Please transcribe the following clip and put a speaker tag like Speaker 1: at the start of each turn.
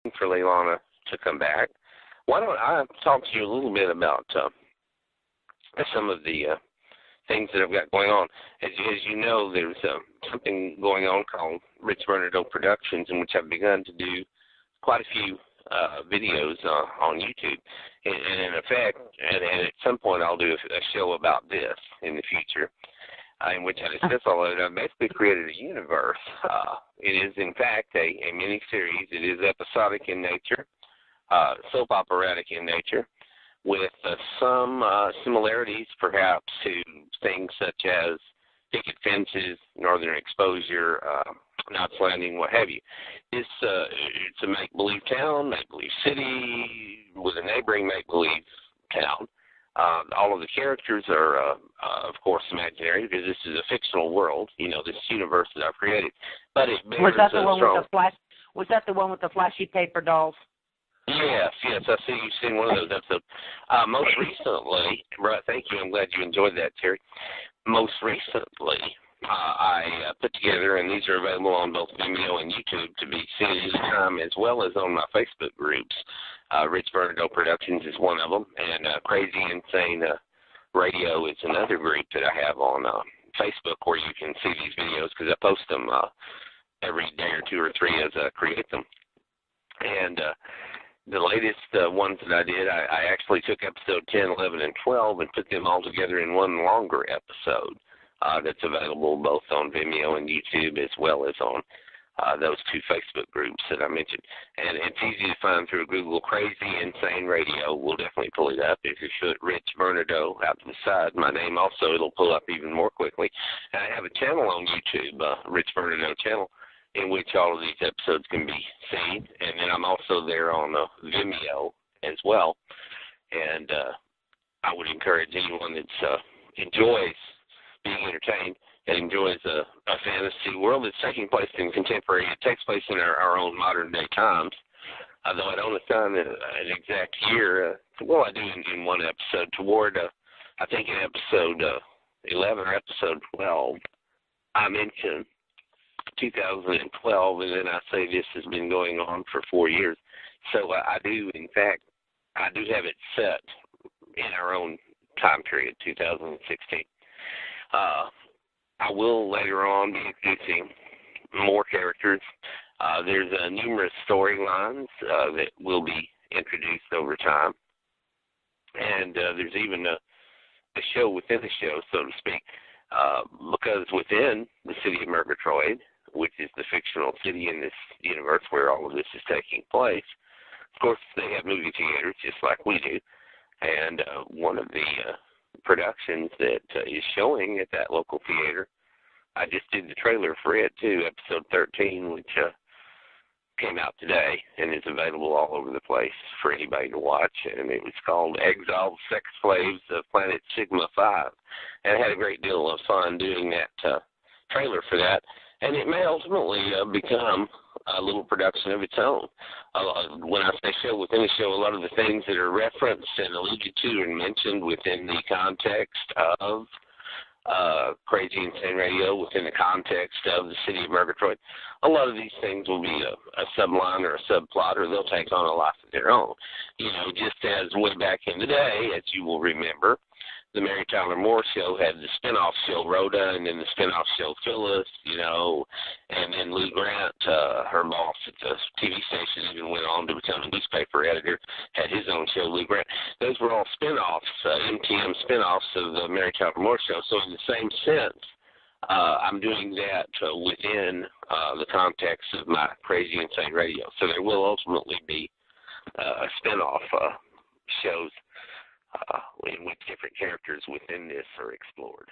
Speaker 1: waiting for Leilana to come back, why don't I talk to you a little bit about some of the things that I've got going on. As you know, there's something going on called Rich Vernadeau Productions, in which I've begun to do quite a few videos on YouTube. And in effect, and at some point I'll do a show about this in the future, in which I discuss all of it. I've basically created a universe. It is, in fact, a mini-series. It is episodic in nature, soap operatic in nature, with some similarities perhaps to things such as picket fences, northern exposure, Knots Landing, what have you. It's a make-believe town, make-believe city, with a neighboring make-believe town. All of the characters are, of course, imaginary, because this is a fictional world, this universe that I've created. But it bears
Speaker 2: was that the one
Speaker 1: strong...
Speaker 2: with the flash? Was that the one with the flashy paper dolls?
Speaker 1: Yes, I see you've seen one of those episodes. Most recently, right, thank you, I'm glad you enjoyed that, Terry. Most recently, I put together, and these are available on both Vimeo and YouTube to be seen anytime, as well as on my Facebook groups. Rich Vernadeau Productions is one of them, and Crazy Insane Radio is another group that I have on Facebook, where you can see these videos, because I post them every day or two or three as I create them. And the latest ones that I did, I actually took episode 10, 11, and 12 and put them all together in one longer episode that's available both on Vimeo and YouTube, as well as on those two Facebook groups that I mentioned. And it's easy to find through Google. Crazy Insane Radio will definitely pull it up. If you should Rich Vernadeau out to the side, my name also, it'll pull up even more quickly. And I have a channel on YouTube, Rich Vernadeau channel, in which all of these episodes can be seen. And then I'm also there on Vimeo as well. And I would encourage anyone that enjoys being entertained and enjoys a fantasy world that's taking place in contemporary. It takes place in our own modern-day times. Though I don't assign an exact year. Well, I do in one episode. Toward, I think in episode 11 or episode 12, I mentioned 2012, and then I say this has been going on for 4 years. So I do, in fact, I do have it set in our own time period, 2016. I will later on be introducing more characters. There's numerous storylines that will be introduced over time. And there's even a show within the show, so to speak, because within the city of Murgatroyd, which is the fictional city in this universe where all of this is taking place, of course, they have movie theaters just like we do. And one of the productions that is showing at that local theater, I just did the trailer for it too, episode 13, which came out today and is available all over the place for anybody to watch. And it was called Exiled Sex Slaves of Planet Sigma 5. And I had a great deal of fun doing that trailer for that. And it may ultimately become a little production of its own. When I say show within a show, a lot of the things that are referenced and alluded to and mentioned within the context of Crazy Insane Radio, within the context of the city of Murgatroyd, a lot of these things will be a subline or a subplot, or they'll take on a life of their own. Just as way back in the day, as you will remember, the Mary Tyler Moore Show had the spinoff show Rhoda, and then the spinoff show Phyllis, and then Lou Grant, her boss at the TV station, even went on to become a newspaper editor, had his own show, Lou Grant. Those were all spinoffs, MTM spinoffs of the Mary Tyler Moore Show. So in the same sense, I'm doing that within the context of my Crazy Insane Radio. So there will ultimately be a spinoff shows in which different characters within this are explored.